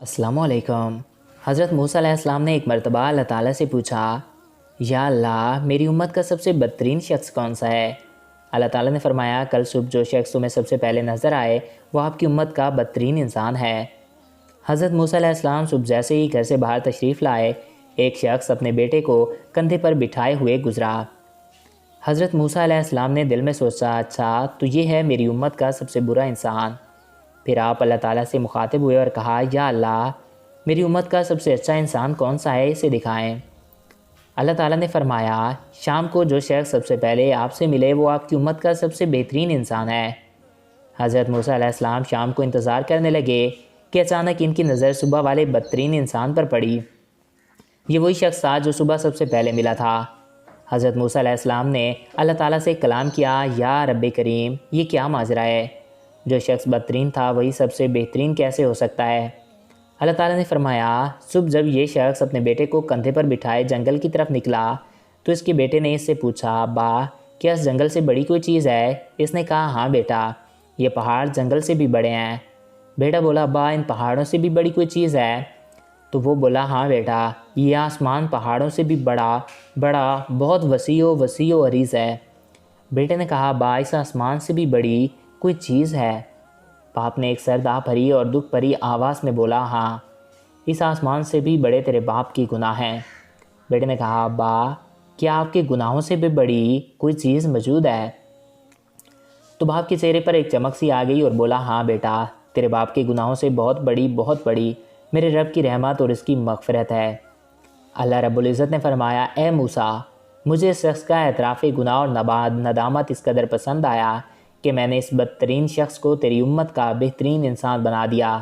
السلام علیکم۔ حضرت موسیٰ علیہ السلام نے ایک مرتبہ اللہ تعالیٰ سے پوچھا، یا اللہ میری امت کا سب سے بدترین شخص کون سا ہے؟ اللہ تعالیٰ نے فرمایا، کل صبح جو شخص تمہیں سب سے پہلے نظر آئے وہ آپ کی امت کا بدترین انسان ہے۔ حضرت موسیٰ علیہ السلام صبح جیسے ہی گھر سے باہر تشریف لائے، ایک شخص اپنے بیٹے کو کندھے پر بٹھائے ہوئے گزرا۔ حضرت موسیٰ علیہ السلام نے دل میں سوچا، اچھا تو یہ ہے میری امت کا سب سے برا انسان۔ پھر آپ اللہ تعالیٰ سے مخاطب ہوئے اور کہا، یا اللہ میری امت کا سب سے اچھا انسان کون سا ہے، اسے دکھائیں۔ اللہ تعالیٰ نے فرمایا، شام کو جو شخص سب سے پہلے آپ سے ملے وہ آپ کی امت کا سب سے بہترین انسان ہے۔ حضرت موسیٰ علیہ السلام شام کو انتظار کرنے لگے کہ اچانک ان کی نظر صبح والے بدترین انسان پر پڑی۔ یہ وہی شخص تھا جو صبح سب سے پہلے ملا تھا۔ حضرت موسیٰ علیہ السلام نے اللہ تعالیٰ سے کلام کیا، یا رب کریم یہ کیا ماجرا ہے؟ جو شخص بدترین تھا وہی سب سے بہترین کیسے ہو سکتا ہے؟ اللہ تعالیٰ نے فرمایا، صبح جب یہ شخص اپنے بیٹے کو کندھے پر بٹھائے جنگل کی طرف نکلا تو اس کے بیٹے نے اس سے پوچھا، ابا کیا اس جنگل سے بڑی کوئی چیز ہے؟ اس نے کہا، ہاں بیٹا، یہ پہاڑ جنگل سے بھی بڑے ہیں۔ بیٹا بولا، ابا ان پہاڑوں سے بھی بڑی کوئی چیز ہے؟ تو وہ بولا، ہاں بیٹا، یہ آسمان پہاڑوں سے بھی بڑا بہت وسیع و عریض ہے۔ بیٹے نے کہا، ابا اس آسمان سے بھی بڑی کوئی چیز ہے؟ باپ نے ایک سرد آہ بھری اور دکھ بھری آواز میں بولا، ہاں، اس آسمان سے بھی بڑے تیرے باپ کی گناہ ہیں۔ بیٹے نے کہا، ابا کیا آپ کے گناہوں سے بھی بڑی کوئی چیز موجود ہے؟ تو باپ کے چہرے پر ایک چمک سی آ گئی اور بولا، ہاں بیٹا، تیرے باپ کے گناہوں سے بہت بڑی میرے رب کی رحمت اور اس کی مغفرت ہے۔ اللہ رب العزت نے فرمایا، اے موسیٰ، مجھے اس شخص کا اعتراف گناہ اور ندامت اس قدر پسند آیا کہ میں نے اس بدترین شخص کو تیری امت کا بہترین انسان بنا دیا۔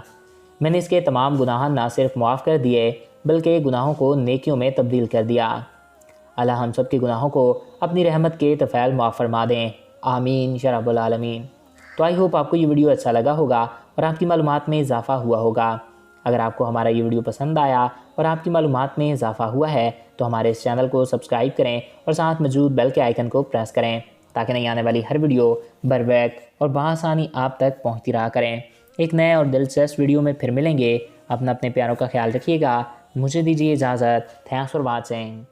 میں نے اس کے تمام گناہ نہ صرف معاف کر دیے بلکہ گناہوں کو نیکیوں میں تبدیل کر دیا۔ اللہ ہم سب کے گناہوں کو اپنی رحمت کے طفیل معاف فرما دیں، آمین یا رب العالمین۔ تو آئی ہوپ آپ کو یہ ویڈیو اچھا لگا ہوگا اور آپ کی معلومات میں اضافہ ہوا ہوگا۔ اگر آپ کو ہمارا یہ ویڈیو پسند آیا اور آپ کی معلومات میں اضافہ ہوا ہے تو ہمارے اس چینل کو سبسکرائب کریں اور ساتھ موجود بیل کے آئیکن کو پریس کریں تاکہ نئی آنے والی ہر ویڈیو بروقت اور بآسانی آپ تک پہنچتی رہا کریں۔ ایک نئے اور دلچسپ ویڈیو میں پھر ملیں گے۔ اپنے پیاروں کا خیال رکھیے گا۔ مجھے دیجیے اجازت۔ Thanks for watching.